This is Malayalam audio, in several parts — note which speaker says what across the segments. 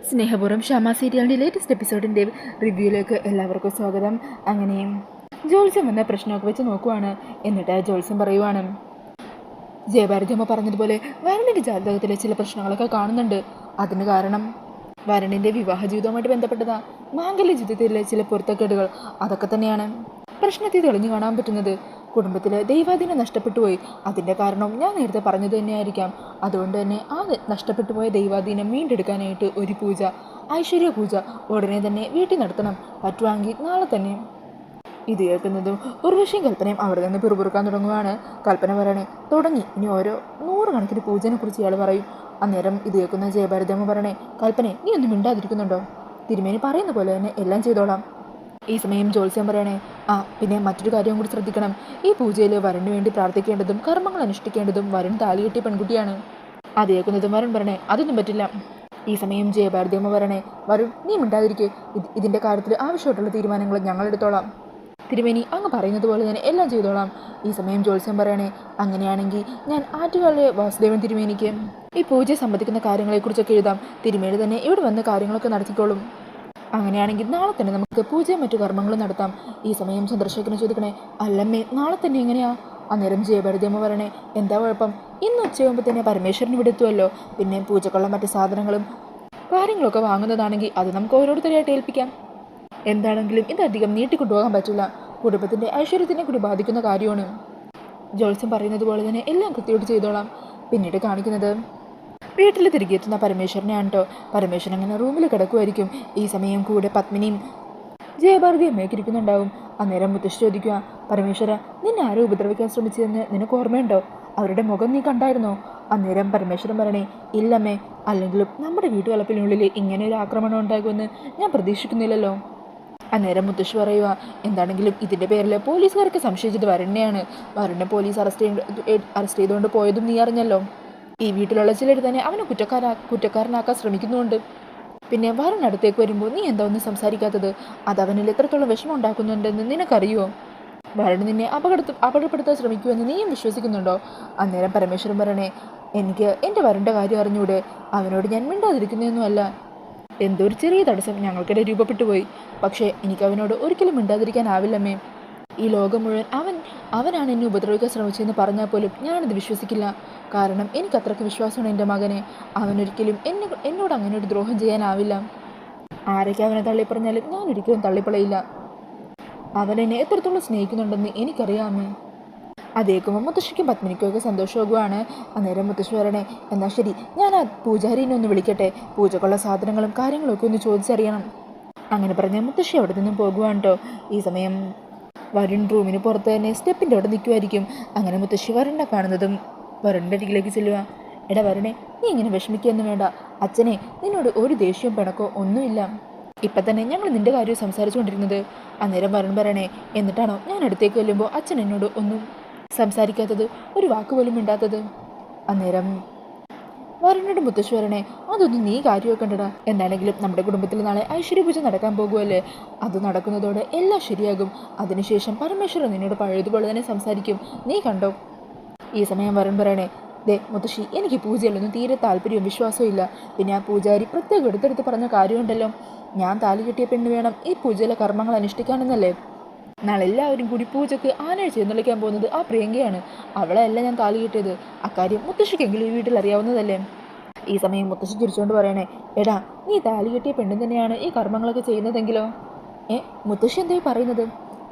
Speaker 1: സ്നേഹപൂർവ്വം ഷമ സീരിയലിൻ്റെ ലേറ്റസ്റ്റ് എപ്പിസോഡിൻ്റെ റിവ്യൂയിലേക്ക് എല്ലാവർക്കും സ്വാഗതം. അങ്ങനെ ജോത്സ്യം വന്ന പ്രശ്നമൊക്കെ വെച്ച് നോക്കുവാണ്. എന്നിട്ട് ജോത്സ്യം പറയുവാണ്, ജയഭാരതിയമ്മ പറഞ്ഞതുപോലെ വരുണിൻ്റെ ജാതകത്തിൽ ചില പ്രശ്നങ്ങളൊക്കെ കാണുന്നുണ്ട്. അതിന് കാരണം വരുണിൻ്റെ വിവാഹ ജീവിതവുമായിട്ട് ബന്ധപ്പെട്ടതാ. മാംഗല്യ ജീവിതത്തിലെ ചില പൊരുത്തക്കേടുകൾ അതൊക്കെ തന്നെയാണ് പ്രശ്നത്തെ തെളിഞ്ഞു കാണാൻ പറ്റുന്നത്. കുടുംബത്തിൽ ദൈവാധീനം നഷ്ടപ്പെട്ടു പോയി. അതിൻ്റെ കാരണം ഞാൻ നേരത്തെ പറഞ്ഞത് തന്നെയായിരിക്കാം. അതുകൊണ്ട് തന്നെ ആ നഷ്ടപ്പെട്ടു പോയ ദൈവാധീനം വീണ്ടെടുക്കാനായിട്ട് ഒരു പൂജ, ഐശ്വര്യ പൂജ ഉടനെ തന്നെ വീട്ടിൽ നടത്തണം. പറ്റുവാണെങ്കിൽ നാളെ തന്നെ. ഇത് കേൾക്കുന്നതും ഉർവശിയും കൽപ്പനയും അവിടെ നിന്ന് പിറുപിറുക്കാൻ തുടങ്ങുവാണ്. കൽപ്പന പറയണേ തുടങ്ങി, ഇനി ഓരോ 100 കണക്കിന് പൂജനെ കുറിച്ച് ഇയാൾ പറയും. അന്നേരം ഇത് കേൾക്കുന്ന ജയഭാരതമ്മ പറയണേ, കൽപ്പനെ നീ ഒന്നും മിണ്ടാതിരിക്കുന്നുണ്ടോ? തിരുമേനി പറയുന്ന പോലെ തന്നെ എല്ലാം ചെയ്തോളാം. ഈ സമയം ജോത്സ്യം പറയണേ, പിന്നെ മറ്റൊരു കാര്യം കൂടി ശ്രദ്ധിക്കണം. ഈ പൂജയിൽ വരുണിന് വേണ്ടി പ്രാർത്ഥിക്കേണ്ടതും കർമ്മങ്ങൾ അനുഷ്ഠിക്കേണ്ടതും വരുൺ താലി കെട്ടിയ പെൺകുട്ടിയാണ്. അത് കേൾക്കുന്നതും വരുൺ പറയണേ, അതൊന്നും പറ്റില്ല. ഈ സമയം ജയഭാരതിയമ്മ പറയണേ, വരുൺ നീ മിണ്ടാതിരിക്കെ, ഇതിൻ്റെ കാര്യത്തിൽ ആവശ്യമായിട്ടുള്ള തീരുമാനങ്ങൾ ഞങ്ങൾ എടുത്തോളാം. തിരുമേനി അങ്ങ് പറയുന്നത് പോലെ തന്നെ എല്ലാം ചെയ്തോളാം. ഈ സമയം ജോത്സ്യം പറയണേ, അങ്ങനെയാണെങ്കിൽ ഞാൻ ആറ്റുകാലിലെ വാസുദേവൻ തിരുമേനിക്ക് ഈ പൂജയെ സംബന്ധിക്കുന്ന കാര്യങ്ങളെക്കുറിച്ചൊക്കെ എഴുതാം. തിരുമേനി തന്നെ ഇവിടെ വന്ന് കാര്യങ്ങളൊക്കെ നടത്തിക്കോളും. അങ്ങനെയാണെങ്കിൽ നാളെ തന്നെ നമുക്ക് പൂജയും മറ്റു കർമ്മങ്ങളും നടത്താം. ഈ സമയം ചന്ദ്രശേഖരൻ ചോദിക്കണേ, അല്ലമ്മേ നാളെ തന്നെ എങ്ങനെയാ? അന്നേരം ജയഭാരതിയമ്മ പറയണേ, എന്താ കുഴപ്പം? ഇന്ന് ഉച്ചയാകുമ്പോൾ തന്നെ പരമേശ്വരൻ ഇവിടെ എത്തുമല്ലോ. പിന്നെ പൂജക്കുള്ള മറ്റു സാധനങ്ങളും കാര്യങ്ങളൊക്കെ വാങ്ങുന്നതാണെങ്കിൽ അത് നമുക്ക് ഓരോരുത്തരെയായിട്ട് ഏൽപ്പിക്കാം. എന്താണെങ്കിലും ഇതധികം നീട്ടിക്കൊണ്ടുപോകാൻ പറ്റില്ല. കുടുംബത്തിൻ്റെ ഐശ്വര്യത്തിനെ കൂടി ബാധിക്കുന്ന കാര്യമാണ്. ജോത്സ്യം പറയുന്നത് പോലെ തന്നെ എല്ലാം കൃത്യമായിട്ട് ചെയ്തോളാം. പിന്നീട് കാണിക്കുന്നത് വീട്ടിൽ തിരികെ എത്തുന്ന പരമേശ്വരനെയാണ് കേട്ടോ. പരമേശ്വരൻ അങ്ങനെ റൂമിൽ കിടക്കുമായിരിക്കും. ഈ സമയം കൂടെ പത്മിനിയും ജയഭാരതി അമ്മയൊക്കെ ഇരിക്കുന്നുണ്ടാവും. അന്നേരം മുത്തശ്ശി ചോദിക്കുക, പരമേശ്വര നിന്നെ ആരോ ഉപദ്രവിക്കാൻ ശ്രമിച്ചതെന്ന് നിനക്ക് ഓർമ്മയുണ്ടോ? അവരുടെ മുഖം നീ കണ്ടായിരുന്നോ? അന്നേരം പരമേശ്വരൻ പറയണേ, ഇല്ലമ്മേ, അല്ലെങ്കിലും നമ്മുടെ വീട്ടുവളപ്പിനുള്ളിൽ ഇങ്ങനെ ഒരു ആക്രമണം ഉണ്ടാകുമെന്ന് ഞാൻ പ്രതീക്ഷിക്കുന്നില്ലല്ലോ. അന്നേരം മുത്തശ്ശി പറയുക, എന്താണെങ്കിലും ഇതിൻ്റെ പേരിൽ പോലീസുകാർക്ക് സംശയിച്ചത് വരുണിനെയാണ്. വരുണിനെ പോലീസ് അറസ്റ്റ് ചെയ്തുകൊണ്ട് പോയതും നീ അറിഞ്ഞല്ലോ. ഈ വീട്ടിലുള്ള ചിലർ തന്നെ അവനെ കുറ്റക്കാരനാക്കാൻ ശ്രമിക്കുന്നുണ്ട്. പിന്നെ വരുൺ അടുത്തേക്ക് വരുമ്പോൾ നീ എന്താ ഒന്നും സംസാരിക്കാത്തത്? അത് അവനിൽ എത്രത്തോളം വിഷമം ഉണ്ടാക്കുന്നുണ്ടെന്ന് നിനക്കറിയുമോ? വരുൺ നിന്നെ അപകടപ്പെടുത്താൻ ശ്രമിക്കുമെന്ന് നീയും വിശ്വസിക്കുന്നുണ്ടോ? അന്നേരം പരമേശ്വരൻ പറയണേ, എനിക്ക് എൻ്റെ വരുണിൻ്റെ കാര്യം അറിഞ്ഞൂടെ? അവനോട് ഞാൻ മിണ്ടാതിരിക്കുന്നതൊന്നുമല്ല. എന്തോ ഒരു ചെറിയ തടസ്സം ഞങ്ങൾക്കിടെ രൂപപ്പെട്ടു പോയി. പക്ഷേ എനിക്ക് അവനോട് ഒരിക്കലും മിണ്ടാതിരിക്കാനാവില്ലമ്മേ. ഈ ലോകം മുഴുവൻ അവനാണ് എന്നെ ഉപദ്രവിക്കാൻ ശ്രമിച്ചതെന്ന് പറഞ്ഞാൽ പോലും ഞാനത് വിശ്വസിക്കില്ല. കാരണം എനിക്ക് അത്രയ്ക്ക് വിശ്വാസമാണ് എൻ്റെ മകനെ. അവനൊരിക്കലും എന്നോട് അങ്ങനെ ഒരു ദ്രോഹം ചെയ്യാനാവില്ല. ആരൊക്കെ അവനെ തള്ളിപ്പറഞ്ഞാലും ഞാൻ ഒരിക്കലും തള്ളിപ്പളയില്ല. അവനെന്നെ എത്രത്തോളം സ്നേഹിക്കുന്നുണ്ടെന്ന് എനിക്കറിയാമേ. അതേക്കുമ്പോൾ മുത്തശ്ശിക്കും പത്മിനിക്കും ഒക്കെ സന്തോഷമാകുവാണ്. അന്നേരം മുത്തശ്ശി പറയണേ, എന്നാൽ ശരി, ഞാൻ ആ പൂജാരിനെ ഒന്ന് വിളിക്കട്ടെ. പൂജക്കുള്ള സാധനങ്ങളും കാര്യങ്ങളും ഒക്കെ ഒന്ന് ചോദിച്ചറിയണം. അങ്ങനെ പറഞ്ഞ് മുത്തശ്ശി അവിടെ നിന്നും പോകുവാണ് കേട്ടോ. ഈ സമയം വരുൺ റൂമിന് പുറത്ത് തന്നെ സ്റ്റെപ്പിൻ്റെ അവിടെ നിൽക്കുമായിരിക്കും. അങ്ങനെ മുത്തശ്ശി വരുണിനെ കാണുന്നതും വരുണിൻ്റെ അരികിലേക്ക് ചെല്ലുക. എടാ വരുണേ, നീ ഇങ്ങനെ വിഷമിക്കുകയൊന്നും വേണ്ട. അച്ഛനെ നിന്നോട് ഒരു ദേഷ്യവും പിണക്കോ ഒന്നുമില്ല. ഇപ്പം തന്നെ ഞങ്ങൾ നിൻ്റെ കാര്യം സംസാരിച്ചുകൊണ്ടിരുന്നത്. അന്നേരം വരുൺ പറയണേ, എന്നിട്ടാണോ ഞാൻ അടുത്തേക്ക് ചെല്ലുമ്പോൾ അച്ഛൻ എന്നോട് ഒന്നും സംസാരിക്കാത്തത്, ഒരു വാക്കുപോലും മിണ്ടാത്തത്? അന്നേരം വരുണിനോട് മുത്തശ്ശി പറയണേ, അതൊന്നും നീ കാര്യമാക്കണ്ടടാ. എന്താണെങ്കിലും നമ്മുടെ കുടുംബത്തിൽ നാളെ ഐശ്വര്യപൂജ നടക്കാൻ പോകുമല്ലേ. അത് നടക്കുന്നതോടെ എല്ലാം ശരിയാകും. അതിനുശേഷം പരമേശ്വരൻ നിന്നോട് പഴയതുപോലെ തന്നെ സംസാരിക്കും, നീ കണ്ടോ. ഈ സമയം വരുൺ പറയണേ, ദേ മുത്തശ്ശി, എനിക്ക് പൂജയിലൊന്നും തീരെ താല്പര്യവും വിശ്വാസവും ഇല്ല. പിന്നെ ആ പൂജാരി പ്രത്യേകം എടുത്തെടുത്ത് പറഞ്ഞ കാര്യമുണ്ടല്ലോ, ഞാൻ താലി കെട്ടിയ പെണ്ണ് വേണം ഈ പൂജയിലെ കർമ്മങ്ങൾ അനുഷ്ഠിക്കാനെന്നല്ലേ. നാളെ എല്ലാവരും കൂടി പൂജയ്ക്ക് ആനയെ ചെന്നളിക്കാൻ പോകുന്നത് ആ പ്രിയങ്കയാണ്. അവളെയല്ല ഞാൻ താലി കിട്ടിയത്. അക്കാര്യം മുത്തശ്ശിക്കെങ്കിലും ഈ വീട്ടിൽ അറിയാവുന്നതല്ലേ. ഈ സമയം മുത്തശ്ശി ചിരിച്ചുകൊണ്ട് പറയണേ, എടാ നീ താലി കെട്ടിയ പെണ്ണും തന്നെയാണ് ഈ കർമ്മങ്ങളൊക്കെ ചെയ്യുന്നതെങ്കിലോ? മുത്തശ്ശി എന്തായി പറയുന്നത്?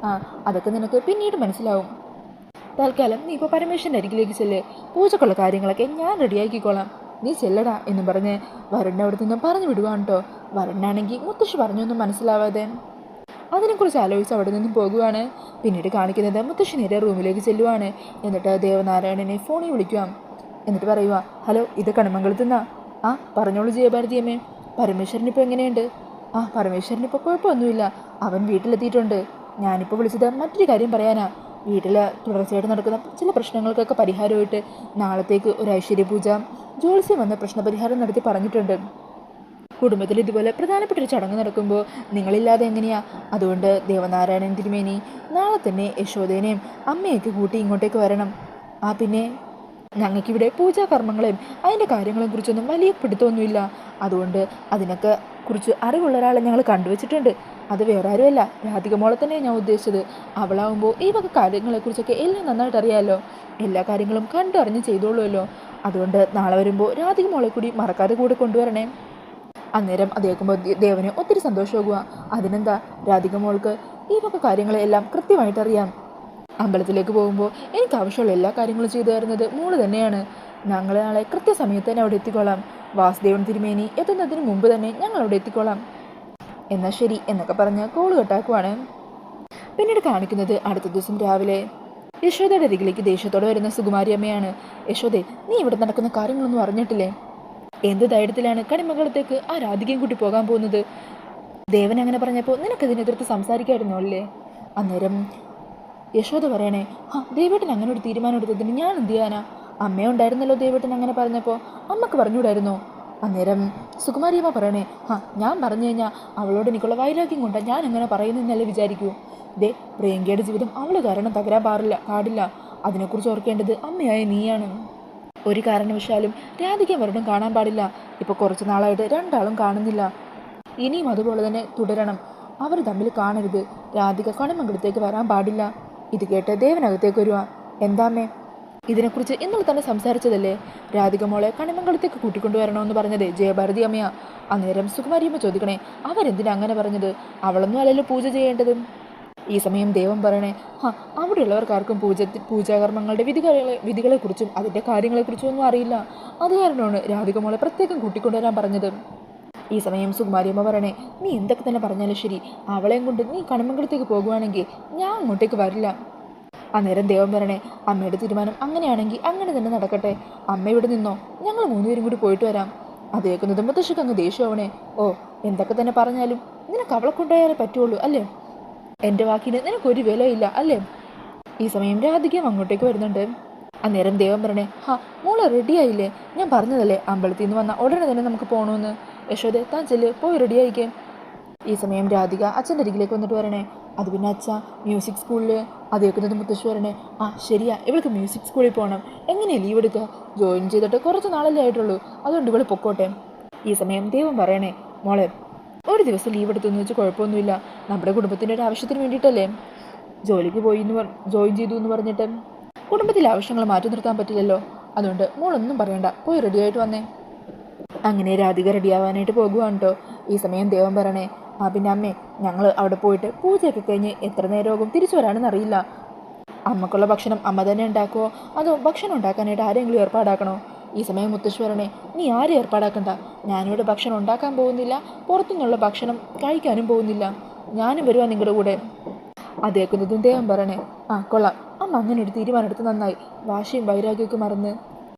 Speaker 1: അതൊക്കെ നിനക്ക് പിന്നീട് മനസ്സിലാവും. തൽക്കാലം നീ ഇപ്പോൾ പരമേശ്വരൻ്റെ അരികിലേക്ക് ചെല്ല്. പൂജക്കുള്ള കാര്യങ്ങളൊക്കെ ഞാൻ റെഡിയാക്കിക്കോളാം, നീ ചെല്ലടാ എന്ന് പറഞ്ഞ് വരുണിനെ അവിടെ നിന്നും പറഞ്ഞു വിടുവാണ് കേട്ടോ. വരുണിനാണെങ്കിൽ മുത്തശ്ശി പറഞ്ഞൊന്നും മനസ്സിലാവാതെ അതിനെക്കുറിച്ച് ആലോചിച്ച് അവിടെ നിന്നും പോകുവാണ്. പിന്നീട് കാണിക്കുന്നത് മുത്തശ്ശി നേരെ റൂമിലേക്ക് ചെല്ലുവാണ്. എന്നിട്ട് ദേവനാരായണനെ ഫോണിൽ വിളിക്കുക. എന്നിട്ട് പറയുക, ഹലോ, ഇത് കണിമംഗലത്ത് നിന്നാ. പറഞ്ഞോളൂ ജയഭാരതിയമ്മേ. പരമേശ്വരനിപ്പോൾ എങ്ങനെയുണ്ട്? പരമേശ്വരനിപ്പോൾ കുഴപ്പമൊന്നുമില്ല, അവൻ വീട്ടിലെത്തിയിട്ടുണ്ട്. ഞാനിപ്പോൾ വിളിച്ചത് മറ്റൊരു കാര്യം പറയാനാ. വീട്ടിൽ തുടർച്ചയായിട്ട് നടക്കുന്ന ചില പ്രശ്നങ്ങൾക്കൊക്കെ പരിഹാരമായിട്ട് നാളത്തേക്ക് ഒരു ഐശ്വര്യപൂജ ജോത്സ്യം വന്ന പ്രശ്നപരിഹാരം നടത്തി പറഞ്ഞിട്ടുണ്ട്. കുടുംബത്തിൽ ഇതുപോലെ പ്രധാനപ്പെട്ടൊരു ചടങ്ങ് നടക്കുമ്പോൾ നിങ്ങളില്ലാതെ എങ്ങനെയാ? അതുകൊണ്ട് ദേവനാരായണൻ തിരുമേനി നാളെ തന്നെ യശോദേനെയും അമ്മയൊക്കെ കൂട്ടി ഇങ്ങോട്ടേക്ക് വരണം. പിന്നെ ഞങ്ങൾക്കിവിടെ പൂജാകർമ്മങ്ങളെയും അതിൻ്റെ കാര്യങ്ങളെ കുറിച്ചൊന്നും വലിയ പിടുത്തമൊന്നുമില്ല. അതുകൊണ്ട് അതിനൊക്കെ കുറിച്ച് അറിവുള്ള ഒരാളെ ഞങ്ങൾ കണ്ടുവച്ചിട്ടുണ്ട്. അത് വേറെ ആരുമല്ല, രാധിക മോളെ തന്നെ ഞാൻ ഉദ്ദേശിച്ചത്. അവളാവുമ്പോൾ ഈ വക കാര്യങ്ങളെക്കുറിച്ചൊക്കെ എല്ലാം നന്നായിട്ട് അറിയാമല്ലോ. എല്ലാ കാര്യങ്ങളും കണ്ടറിഞ്ഞ് ചെയ്തോളുമല്ലോ. അതുകൊണ്ട് നാളെ വരുമ്പോൾ രാധിക മോളെ കൂടി മറക്കാതെ കൂടെ കൊണ്ടുവരണേ. അന്നേരം അത് കേൾക്കുമ്പോൾ ദേവന് ഒത്തിരി സന്തോഷമാകുക. അതിനെന്താ, രാധിക മോൾക്ക് ഈ വക കാര്യങ്ങളെല്ലാം കൃത്യമായിട്ടറിയാം. അമ്പലത്തിലേക്ക് പോകുമ്പോൾ എനിക്ക് ആവശ്യമുള്ള എല്ലാ കാര്യങ്ങളും ചെയ്തു തരുന്നത് മോള് തന്നെയാണ്. ഞങ്ങൾ നാളെ കൃത്യസമയത്ത് തന്നെ അവിടെ എത്തിക്കോളാം. വാസുദേവൻ തിരുമേനി എത്തുന്നതിന് മുമ്പ് തന്നെ ഞങ്ങൾ അവിടെ എത്തിക്കോളാം. എന്നാൽ ശരി എന്നൊക്കെ പറഞ്ഞ് കോള് കട്ടാക്കുവാണ്. പിന്നീട് കാണിക്കുന്നത് അടുത്ത ദിവസം രാവിലെ യശോദയുടെ അരികിലേക്ക് ദേഷ്യത്തോടെ വരുന്ന സുകുമാരി അമ്മയാണ്. യശോദേ, നീ ഇവിടെ നടക്കുന്ന കാര്യങ്ങളൊന്നും അറിഞ്ഞിട്ടില്ലേ? എന്ത് ധൈര്യത്തിലാണ് കണിമംഗലത്തേക്ക് ആ രാധികയും കൂട്ടി പോകാൻ പോകുന്നത്? ദേവൻ അങ്ങനെ പറഞ്ഞപ്പോൾ നിനക്കതിനെതിർത്ത് സംസാരിക്കായിരുന്നോ അല്ലേ? അന്നേരം യശോദ പറയണേ, ദേവേട്ടൻ അങ്ങനെ ഒരു തീരുമാനം എടുത്തതിന് ഞാൻ എന്ത് ചെയ്യാനാ? അമ്മയുണ്ടായിരുന്നല്ലോ ദേവേട്ടൻ അങ്ങനെ പറഞ്ഞപ്പോൾ, അമ്മക്ക് പറഞ്ഞുകൂടായിരുന്നോ? അന്നേരം സുകുമാരിയമ്മ പറയണേ, ഞാൻ പറഞ്ഞു കഴിഞ്ഞാൽ അവളോട് എനിക്കുള്ള വൈരാഗ്യം കൊണ്ടാണ് ഞാൻ അങ്ങനെ പറയുന്നതെന്നല്ലേ വിചാരിക്കൂ. പ്രിയങ്കയുടെ ജീവിതം അവൾ കാരണം തകരാൻ പാടില്ല. അതിനെക്കുറിച്ച് ഓർക്കേണ്ടത് അമ്മയായ നീയാണ്. ഒരു കാരണവശാലും രാധിക വരണം കാണാൻ പാടില്ല. ഇപ്പോൾ കുറച്ച് നാളായിട്ട് രണ്ടാളും കാണുന്നില്ല. ഇനിയും അതുപോലെ തന്നെ തുടരണം. അവർ തമ്മിൽ കാണരുത്. രാധിക കണിമംഗലത്തേക്ക് വരാൻ പാടില്ല. ഇത് കേട്ട് ദേവനകത്തേക്ക് വരുക. എന്താമ്മേ, ഇതിനെക്കുറിച്ച് ഇന്നലെ തന്നെ സംസാരിച്ചതല്ലേ? രാധിക മോളെ കണിമംഗലത്തേക്ക് കൂട്ടിക്കൊണ്ടുവരണമെന്ന് പറഞ്ഞത് ജയഭാരതി അമ്മയാ. അന്നേരം സുകുമാരിയമ്മ ചോദിക്കണേ, അവരെന്തിനാ അങ്ങനെ പറഞ്ഞത്? അവളൊന്നും അല്ലല്ലോ പൂജ ചെയ്യേണ്ടത്. ഈ സമയം ദേവൻ പറയണേ, അവിടെയുള്ളവർക്കാർക്കും പൂജാകർമ്മങ്ങളുടെ വിധികളെക്കുറിച്ചും അതിൻ്റെ കാര്യങ്ങളെക്കുറിച്ചും ഒന്നും അറിയില്ല. അത് കാരണമാണ് രാധിക മോളെ പ്രത്യേകം കൂട്ടിക്കൊണ്ടുവരാൻ പറഞ്ഞത്. ഈ സമയം സുകുമാരിയമ്മ പറയണേ, നീ എന്തൊക്കെ തന്നെ പറഞ്ഞാലും ശരി, അവളെയും കൊണ്ട് നീ കണിമംഗലത്തേക്ക് പോകുവാണെങ്കിൽ ഞാൻ അങ്ങോട്ടേക്ക് വരില്ല. അന്നേരം ദേവൻ പറയണേ, അമ്മയുടെ തീരുമാനം അങ്ങനെയാണെങ്കിൽ അങ്ങനെ തന്നെ നടക്കട്ടെ. അമ്മ ഇവിടെ നിന്നോ, ഞങ്ങൾ 3 പേരും കൂടി പോയിട്ട് വരാം. അത് കേൾക്കുന്നത് മുത്തശ്ശിക്ക് അങ്ങ് ദേഷ്യമാവണേ. എന്തൊക്കെ തന്നെ പറഞ്ഞാലും നിനക്ക് അവളെ കൊണ്ടുപോയാലേ പറ്റുള്ളൂ അല്ലേ? എൻ്റെ വാക്കിന് നിനക്കൊരു വിലയില്ല അല്ലേ? ഈ സമയം രാധികയും അങ്ങോട്ടേക്ക് വരുന്നുണ്ട്. അന്നേരം ദേവൻ പറയണേ, മോള് റെഡിയായില്ലേ? ഞാൻ പറഞ്ഞതല്ലേ അമ്പലത്തിൽ നിന്ന് വന്നാൽ ഉടനെ തന്നെ നമുക്ക് പോകണമെന്ന്. യശോദേ, താൻ ചെല്ല്, പോയി റെഡിയായിക്കേ. ഈ സമയം രാധിക അച്ഛൻ്റെ അരികിലേക്ക് വന്നിട്ട് പറയണേ, അത് പിന്നെ അച്ഛ മ്യൂസിക് സ്കൂളിൽ. അത് കേൾക്കുന്നത് മുത്തശ്ശി പറയണേ, ശരിയാ, ഇവൾക്ക് മ്യൂസിക് സ്കൂളിൽ പോകണം. എങ്ങനെയാണ് ലീവ് എടുക്കുക? ജോയിൻ ചെയ്തിട്ട് കുറച്ച് നാളല്ലേ ആയിട്ടുള്ളൂ, അതുകൊണ്ട് ഇവൾ പൊക്കോട്ടെ. ഈ സമയം ദേവൻ പറയണേ, മോളെ ഒരു ദിവസം ലീവ് എടുത്തെന്ന് വെച്ച് കുഴപ്പമൊന്നുമില്ല. നമ്മുടെ കുടുംബത്തിൻ്റെ ഒരു ആവശ്യത്തിന് വേണ്ടിയിട്ടല്ലേ ജോലിക്ക് ജോയിൻ ചെയ്തു എന്ന് പറഞ്ഞിട്ട് കുടുംബത്തിലെ ആവശ്യങ്ങൾ മാറ്റി നിർത്താൻ പറ്റില്ലല്ലോ. അതുകൊണ്ട് മോളൊന്നും പറയണ്ട, പോയി റെഡിയായിട്ട് വന്നേ. അങ്ങനെ രാധിക റെഡിയാവാനായിട്ട് പോകുവാണ് കേട്ടോ. ഈ സമയം ദേവൻ പറയണേ, പിന്നെ അമ്മേ, ഞങ്ങൾ അവിടെ പോയിട്ട് പൂജയൊക്കെ കഴിഞ്ഞ് എത്ര നേരമാകും തിരിച്ചു വരാനെന്ന് അറിയില്ല. അമ്മക്കുള്ള ഭക്ഷണം അമ്മ തന്നെ ഉണ്ടാക്കുമോ, അതോ ഭക്ഷണം ഉണ്ടാക്കാനായിട്ട് ആരെങ്കിലും ഏർപ്പാടാക്കണോ? ഈ സമയം മുത്തശ്ശി പറയണേ, നീ ആരും ഏർപ്പാടാക്കണ്ട. ഞാനിവിടെ ഭക്ഷണം ഉണ്ടാക്കാൻ പോകുന്നില്ല, പുറത്തുനിന്നുള്ള ഭക്ഷണം കഴിക്കാനും പോകുന്നില്ല. ഞാനും വരുവാ നിങ്ങളുടെ കൂടെ. അത് കേൾക്കുന്നതും ദേവൻ പറയണേ, കൊള്ളാം, അമ്മ അങ്ങനെ ഒരു തീരുമാനം എടുത്ത് നന്നായി. വാശിയും വൈരാഗ്യമൊക്കെ മറന്ന്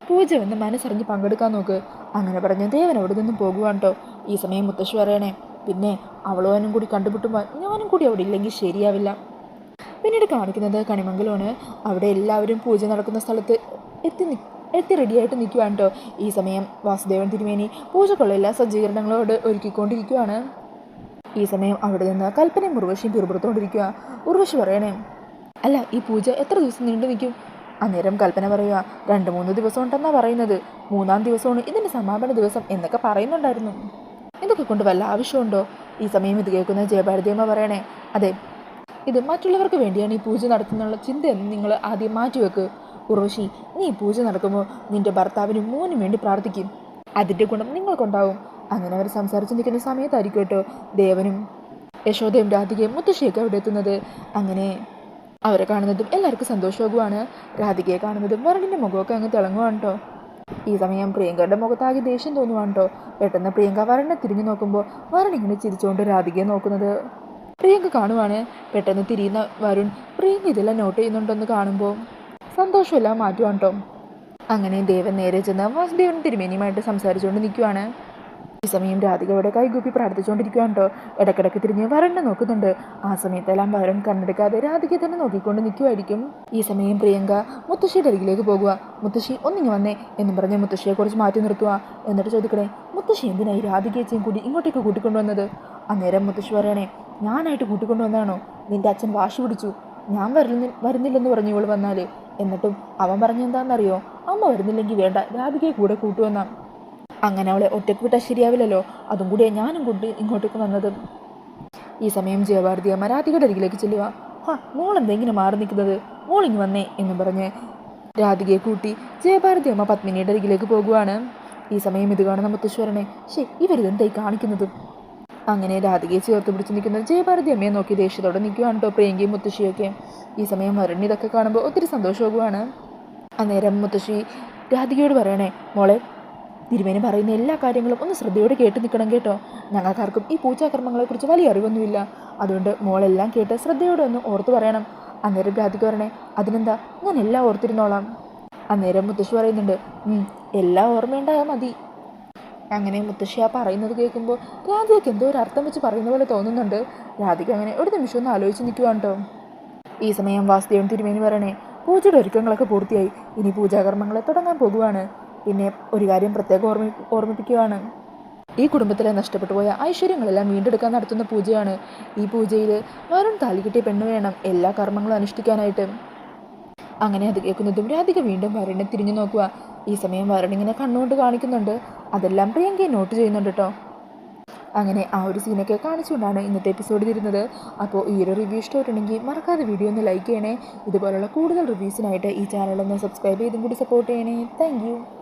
Speaker 1: പൂജ വന്ന് മനസ്സറിഞ്ഞ് പങ്കെടുക്കാൻ നോക്ക്. അങ്ങനെ പറഞ്ഞ് ദേവൻ അവിടെ നിന്നും പോകുവാണ് കേട്ടോ. ഈ സമയം മുത്തശ്ശി പറയണേ, പിന്നെ അവളുവാനും കൂടി കണ്ടുമുട്ടുമ്പോൾ ഞാനും കൂടി അവിടെ ഇല്ലെങ്കിൽ ശരിയാവില്ല. കാണിക്കുന്നത് കണിമംഗലമാണ്. അവിടെ എല്ലാവരും പൂജ നടക്കുന്ന സ്ഥലത്ത് എത്തി റെഡിയായിട്ട് നിൽക്കുവാണ് കേട്ടോ. ഈ സമയം വാസുദേവൻ തിരുമേനി പൂജക്കുള്ള എല്ലാ സജ്ജീകരണങ്ങളോട് ഒരുക്കിക്കൊണ്ടിരിക്കുകയാണ്. ഈ സമയം അവിടെ നിന്ന് കൽപ്പനയും ഉർവശിയും പിറുപുറത്തോണ്ടിരിക്കുക. ഉർവശി പറയണേ, അല്ല, ഈ പൂജ എത്ര ദിവസം നീണ്ടു നിൽക്കും? അന്നേരം കൽപ്പന പറയുക, 2-3 ദിവസം ഉണ്ടെന്നാണ് പറയുന്നത്. 3-ാം ദിവസമാണ് ഇതിൻ്റെ സമാപന ദിവസം എന്നൊക്കെ പറയുന്നുണ്ടായിരുന്നു. ഇതൊക്കെ കൊണ്ട് വല്ല ആവശ്യമുണ്ടോ? ഈ സമയം ഇത് കേൾക്കുന്ന ജയഭാരതിയമ്മ പറയണേ, അതെ, ഇത് മറ്റുള്ളവർക്ക് വേണ്ടിയാണ് ഈ പൂജ നടത്തുന്നുള്ള ചിന്തയെന്ന് നിങ്ങൾ ആദ്യം മാറ്റിവെക്ക്. ഉർവശി, നീ പൂജ നടക്കുമ്പോൾ നിന്റെ ഭർത്താവിനും മോനും വേണ്ടി പ്രാർത്ഥിക്കും. അതിൻ്റെ ഗുണം നിങ്ങൾക്കുണ്ടാവും. അങ്ങനെ അവർ സംസാരിച്ച് നിൽക്കുന്ന സമയത്തായിരിക്കും കേട്ടോ ദേവനും യശോദയും രാധികയും മുത്തശ്ശിയൊക്കെ അവിടെ എത്തുന്നത്. അങ്ങനെ അവരെ കാണുന്നതും എല്ലാവർക്കും സന്തോഷമാകുവാണ്. രാധികയെ കാണുന്നതും വരണിൻ്റെ മുഖമൊക്കെ അങ്ങ് തിളങ്ങുവാണ് കേട്ടോ. ഈ സമയം പ്രിയങ്കയുടെ മുഖത്താകെ ദേഷ്യം തോന്നുവാണ് കേട്ടോ. പെട്ടെന്ന് പ്രിയങ്ക വരണിനെ തിരിഞ്ഞു നോക്കുമ്പോൾ വരൺ ഇങ്ങനെ ചിരിച്ചുകൊണ്ട് രാധികയെ നോക്കുന്നത് പ്രിയങ്ക കാണുവാണ്. പെട്ടെന്ന് തിരിയുന്ന വരുൺ പ്രിയങ്ക ഇതെല്ലാം നോട്ട് ചെയ്യുന്നുണ്ടെന്ന് കാണുമ്പോൾ സന്തോഷമെല്ലാം മാറ്റുവാണ് കേട്ടോ. അങ്ങനെ ദേവൻ നേരെ ചെന്ന് വാസുദേവൻ തിരുമേനിയുമായിട്ട് സംസാരിച്ചുകൊണ്ട് നിൽക്കുവാണ്. ഈ സമയം രാധിക അവിടെ കൈകൂപ്പി പ്രാർത്ഥിച്ചുകൊണ്ടിരിക്കുകയാണ് കേട്ടോ. ഇടയ്ക്കിടയ്ക്ക് തിരിഞ്ഞ് വരണ്ണ നോക്കുന്നുണ്ട്. ആ സമയത്തെല്ലാം വരൺ കണ്ണെടുക്കാതെ രാധികയെ തന്നെ നോക്കിക്കൊണ്ട് നിൽക്കുമായിരിക്കും. ഈ സമയം പ്രിയങ്ക മുത്തശ്ശിയുടെ അരികിലേക്ക് പോകുക. മുത്തശ്ശി ഒന്നിങ്ങ് വന്നേ എന്നും പറഞ്ഞ് മുത്തശ്ശിയെ കുറിച്ച് മാറ്റി നിർത്തുക. എന്നിട്ട് ചോദിക്കണേ, മുത്തശ്ശി എന്തിനായി രാധികയേച്ചിയും കൂടി ഇങ്ങോട്ടേക്ക് കൂട്ടിക്കൊണ്ടുവന്നത്? അന്നേരം മുത്തശ്ശി പറയണേ, ഞാനായിട്ട് കൂട്ടിക്കൊണ്ടുവന്നാണോ? നിന്റെ അച്ഛൻ വാശി പിടിച്ചു, ഞാൻ വരുന്നില്ലെന്ന് പറഞ്ഞു ഇവൾ വന്നാൽ. എന്നിട്ടും അവൻ പറഞ്ഞെന്താണെന്നറിയോ? അമ്മ വരുന്നില്ലെങ്കിൽ വേണ്ട, രാധികയെ കൂടെ കൂട്ടുവെന്ന. അങ്ങനെ അവളെ ഒറ്റയ്ക്ക് വിട്ടാൽ ശരിയാവില്ലല്ലോ, അതും കൂടിയേ ഞാനും കൂട്ടി ഇങ്ങോട്ടേക്ക് വന്നത്. ഈ സമയം ജയഭാരതി അമ്മ രാധികയുടെ അരികിലേക്ക് ചെല്ലുക. മോളെന്തെങ്കിലും മാറി നിൽക്കുന്നത്, മോളിങ്ങ് വന്നേ എന്നും പറഞ്ഞ് രാധികയെ കൂട്ടി ജയഭാരതി അമ്മ പത്മിനിയുടെ അരികിലേക്ക് പോകുവാണ്. ഈ സമയം ഇത് കാണുന്ന മുത്തശ്വരനെ, ഇവരിതെന്തായി കാണിക്കുന്നത്? അങ്ങനെ രാധികയെ ചേർത്ത് പിടിച്ച് നിൽക്കുന്ന ജയഭാരതി അമ്മയെ നോക്കി ദേഷ്യത്തോടെ നിൽക്കുകയാണ് കേട്ടോ പ്രിയങ്കയും മുത്തശ്ശിയൊക്കെ. ഈ സമയം വരുൺ ഇതൊക്കെ കാണുമ്പോൾ ഒത്തിരി സന്തോഷമാകുവാണ്. അന്നേരം മുത്തശ്ശി രാധികയോട് പറയണേ, മോളെ തിരുമേനി പറയുന്ന എല്ലാ കാര്യങ്ങളും ഒന്ന് ശ്രദ്ധയോടെ കേട്ട് നിൽക്കണം കേട്ടോ. ഞങ്ങൾക്കാർക്കും ഈ പൂജാകർമ്മങ്ങളെക്കുറിച്ച് വലിയ അറിവൊന്നുമില്ല, അതുകൊണ്ട് മോളെല്ലാം കേട്ട് ശ്രദ്ധയോടെ ഒന്ന് ഓർത്ത് പറയണം. അന്നേരം രാധിക പറയണേ, അതിനെന്താ, ഞാൻ എല്ലാം ഓർത്തിരുന്നോളാം. അന്നേരം മുത്തശ്ശി പറയുന്നുണ്ട്, എല്ലാം ഓർമ്മയുണ്ടായാൽ മതി. അങ്ങനെ മുത്തശ്ശി ആ പറയുന്നത് കേൾക്കുമ്പോൾ രാധികയ്ക്ക് എന്തോ ഒരു അർത്ഥം വെച്ച് പറയുന്ന പോലെ തോന്നുന്നുണ്ട്. രാധിക അങ്ങനെ ഒരു നിമിഷം ഒന്ന് ആലോചിച്ച് നിൽക്കുവാണ് കേട്ടോ. ഈ സമയം വാസുദേവൻ തിരുമേനി പറയണേ, പൂജയുടെ ഒരുക്കങ്ങളൊക്കെ പൂർത്തിയായി, ഇനി പൂജാകർമ്മങ്ങളെ തുടങ്ങാൻ പോകുവാണ്. പിന്നെ ഒരു കാര്യം പ്രത്യേകം ഓർമ്മിപ്പിക്കുകയാണ്, ഈ കുടുംബത്തിലെ നഷ്ടപ്പെട്ടു പോയ ഐശ്വര്യങ്ങളെല്ലാം വീണ്ടെടുക്കാൻ നടത്തുന്ന പൂജയാണ്. ഈ പൂജയിൽ വരുൺ താലി കിട്ടിയ പെണ്ണ് വേണം എല്ലാ കർമ്മങ്ങളും അനുഷ്ഠിക്കാനായിട്ട്. അങ്ങനെ അത് കേൾക്കുന്നതും രാധിക വീണ്ടും വരുണിനെ തിരിഞ്ഞു നോക്കുക. ഈ സമയം വരുൺ ഇങ്ങനെ കണ്ണുകൊണ്ട് കാണിക്കുന്നുണ്ട്, അതെല്ലാം പ്രിയങ്കയെ നോട്ട് ചെയ്യുന്നുണ്ട് കേട്ടോ. അങ്ങനെ ആ ഒരു സീനൊക്കെ കാണിച്ചുകൊണ്ടാണ് ഇന്നത്തെ എപ്പിസോഡ് തീരുന്നത്. അപ്പോൾ ഈ ഒരു റിവ്യൂ ഇഷ്ടമായിട്ടുണ്ടെങ്കിൽ മറക്കാതെ വീഡിയോ ഒന്ന് ലൈക്ക് ചെയ്യണേ. ഇതുപോലുള്ള കൂടുതൽ റിവ്യൂസിനായിട്ട് ഈ ചാനലൊന്ന് സബ്സ്ക്രൈബ് ചെയ്തും കൂടി സപ്പോർട്ട് ചെയ്യണേ. താങ്ക്